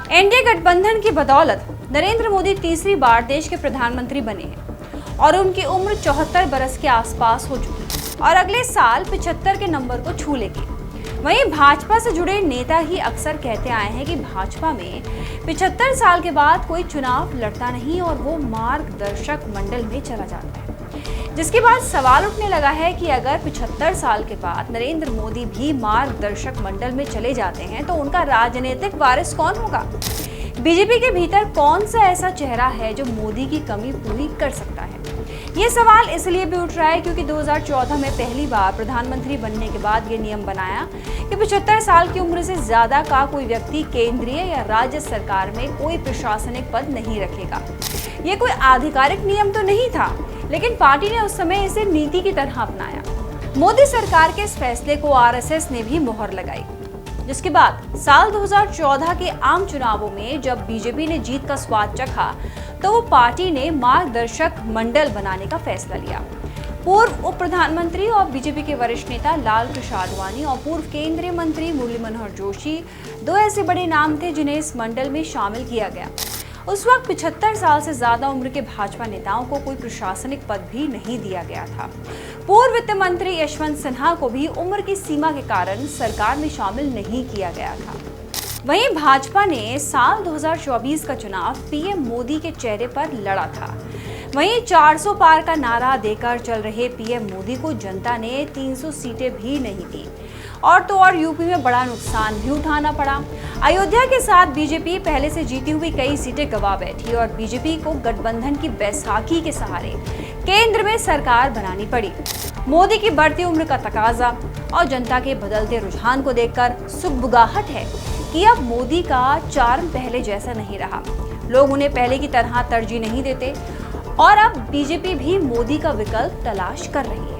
NDA गठबंधन की बदौलत नरेंद्र मोदी तीसरी बार देश के प्रधानमंत्री बने हैं और उनकी उम्र 74 बरस के आसपास हो चुकी है और अगले साल 75 के नंबर को छू लेगी। वहीं भाजपा से जुड़े नेता ही अक्सर कहते आए हैं कि भाजपा में 75 साल के बाद कोई चुनाव लड़ता नहीं और वो मार्गदर्शक मंडल में चला जाता है, जिसके बाद सवाल उठने लगा है कि अगर 75 साल के बाद नरेंद्र मोदी भी मार्गदर्शक मंडल में चले जाते हैं तो उनका राजनीतिक वारिस कौन होगा? बीजेपी के भीतर कौन सा ऐसा चेहरा है जो मोदी की कमी पूरी कर सकता है? ये सवाल इसलिए भी उठ रहा है क्योंकि 2014 में पहली बार प्रधानमंत्री बनने के बाद ये नियम बनाया कि 75 साल की उम्र से ज्यादा का कोई व्यक्ति केंद्रीय या राज्य सरकार में कोई प्रशासनिक पद नहीं रखेगा। ये कोई आधिकारिक नियम तो नहीं था, लेकिन पार्टी ने उस समय इसे नीति की तरह अपनाया। मोदी सरकार के इस फैसले को आरएसएस ने भी मोहर लगाई, जिसके बाद साल 2014 के आम चुनावों में जब बीजेपी ने जीत का स्वाद चखा तो वो पार्टी ने मार्गदर्शक मंडल बनाने का फैसला लिया। पूर्व उप प्रधानमंत्री और बीजेपी के वरिष्ठ नेता लाल कृष्ण आडवाणी और पूर्व केंद्रीय मंत्री मुरली मनोहर जोशी दो ऐसे बड़े नाम थे जिन्हें इस मंडल में शामिल किया गया। उस वक्त 75 साल से ज्यादा उम्र के भाजपा नेताओं को कोई प्रशासनिक पद भी नहीं दिया गया था। पूर्व वित्त मंत्री यशवंत सिन्हा को भी उम्र की सीमा के कारण सरकार में शामिल नहीं किया गया था। वहीं भाजपा ने साल 2024 का चुनाव पीएम मोदी के चेहरे पर लड़ा था। वहीं 400 पार का नारा देकर चल रहे पीएम मोदी को जनता ने 300 सीटें भी नहीं दी और तो और यूपी में बड़ा नुकसान भी उठाना पड़ा। अयोध्या के साथ बीजेपी पहले से जीती हुई कई सीटें गंवा बैठी और बीजेपी को गठबंधन की बैसाखी के सहारे केंद्र में सरकार बनानी पड़ी। मोदी की बढ़ती उम्र का तकाजा और जनता के बदलते रुझान को देखकर सुगबुगाहट है कि अब मोदी का चार्म पहले जैसा नहीं रहा। लोग उन्हें पहले की तरह तरजीह नहीं देते और अब बीजेपी भी मोदी का विकल्प तलाश कर रही है।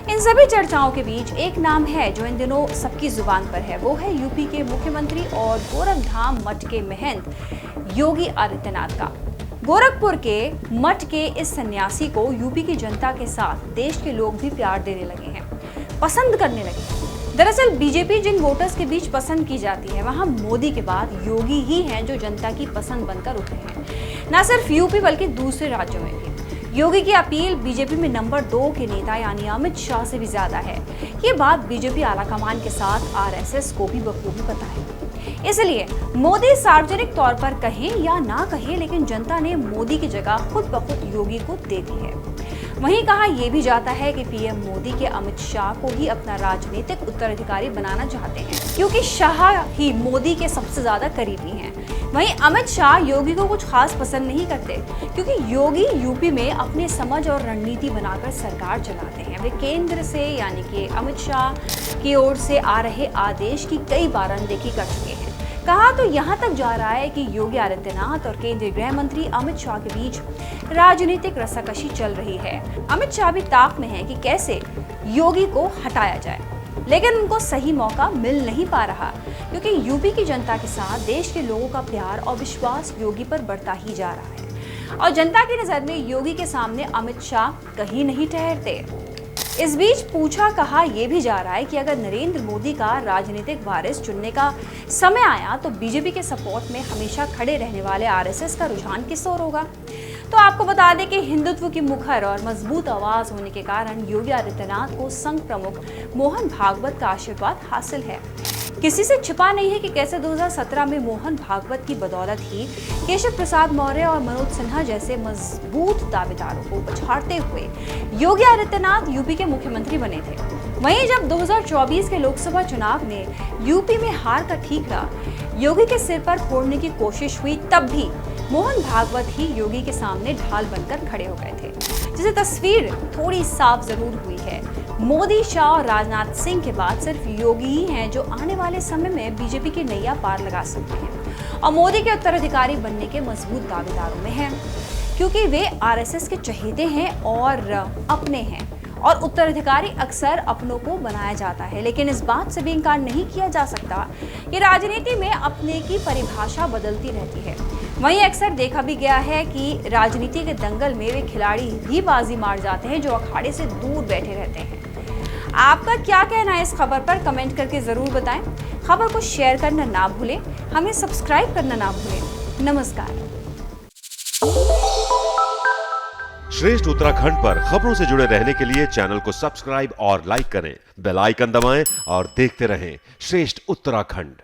इन सभी चर्चाओं के बीच एक नाम है जो इन दिनों सबकी जुबान पर है, वो है यूपी के मुख्यमंत्री और गोरखधाम मठ के महंत योगी आदित्यनाथ का। गोरखपुर के मठ के इस सन्यासी को यूपी की जनता के साथ देश के लोग भी प्यार देने लगे हैं, पसंद करने लगे हैं। दरअसल बीजेपी जिन वोटर्स के बीच पसंद की जाती है वहां मोदी के बाद योगी ही हैं जो जनता की पसंद बनकर उठे हैं, न सिर्फ यूपी बल्कि दूसरे राज्यों में भी। योगी की अपील बीजेपी में नंबर 2 के नेता यानी अमित शाह से भी ज्यादा है। ये बात बीजेपी आलाकमान के साथ आरएसएस को भी बखूबी पता है। इसलिए मोदी सार्वजनिक तौर पर कहें या ना कहें, लेकिन जनता ने मोदी की जगह खुद ब खुद योगी को दे दी है। वहीं कहा यह भी जाता है कि पीएम मोदी के अमित शाह को ही अपना राजनीतिक उत्तराधिकारी बनाना चाहते हैं, क्योंकि शाह ही मोदी के सबसे ज्यादा करीबी हैं। वहीं अमित शाह योगी को कुछ खास पसंद नहीं करते, क्योंकि योगी यूपी में अपने समझ और रणनीति बनाकर सरकार चलाते हैं। वे केंद्र से यानी कि अमित शाह की ओर से आ रहे आदेश की कई बार अनदेखी कर चुके हैं। कहा तो यहाँ तक जा रहा है कि योगी आदित्यनाथ और केंद्रीय गृह मंत्री अमित शाह के बीच राजनीतिक रस्साकशी चल रही है। अमित शाह भी ताक में है कि कैसे योगी को हटाया जाए, लेकिन उनको सही मौका मिल नहीं पा रहा, क्योंकि यूपी की जनता के साथ देश के लोगों का प्यार और विश्वास योगी पर बढ़ता ही जा रहा है और जनता की नजर में योगी के सामने अमित शाह कहीं नहीं ठहरते। इस बीच पूछा कहा यह भी जा रहा है कि अगर नरेंद्र मोदी का राजनीतिक वारिस चुनने का समय आया तो बीजेपी के सपोर्ट में हमेशा खड़े रहने वाले आरएसएस का रुझान किस ओर होगा। तो आपको बता दें कि हिंदुत्व की मुखर और मजबूत आवाज होने के कारण योगी आदित्यनाथ को संघ प्रमुख मोहन भागवत का आशीर्वाद हासिल है। किसी से छिपा नहीं है कि कैसे 2017 में मोहन भागवत की बदौलत ही केशव प्रसाद मौर्य और मनोज सिन्हा जैसे मजबूत दावेदारों को पछाड़ते हुए योगी आदित्यनाथ यूपी के मुख्यमंत्री बने थे। वहीं जब 2024 के लोकसभा चुनाव में यूपी में हार का ठीकरा योगी के सिर पर फोड़ने की कोशिश हुई, तब भी मोहन भागवत ही योगी के सामने ढाल बनकर खड़े हो गए थे, जिससे तस्वीर थोड़ी साफ जरूर हुई है। मोदी, शाह और राजनाथ सिंह के बाद सिर्फ योगी ही हैं जो आने वाले समय में बीजेपी की नैया पार लगा सकते हैं और मोदी के उत्तराधिकारी बनने के मजबूत दावेदारों में हैं, क्योंकि वे आरएसएस के चहेते हैं और अपने हैं और उत्तराधिकारी अक्सर अपनों को बनाया जाता है। लेकिन इस बात से भी इनकार नहीं किया जा सकता कि राजनीति में अपने की परिभाषा बदलती रहती है। वहीं अक्सर देखा भी गया है कि राजनीति के दंगल में वे खिलाड़ी भी बाजी मार जाते हैं जो अखाड़े से दूर बैठे रहते हैं। आपका क्या कहना है इस खबर पर, कमेंट करके जरूर बताएं। खबर को शेयर करना ना भूलें, हमें सब्सक्राइब करना ना भूलें। नमस्कार। श्रेष्ठ उत्तराखंड पर खबरों से जुड़े रहने के लिए चैनल को सब्सक्राइब और लाइक करें, बेल आइकन दबाएं और देखते रहें श्रेष्ठ उत्तराखंड।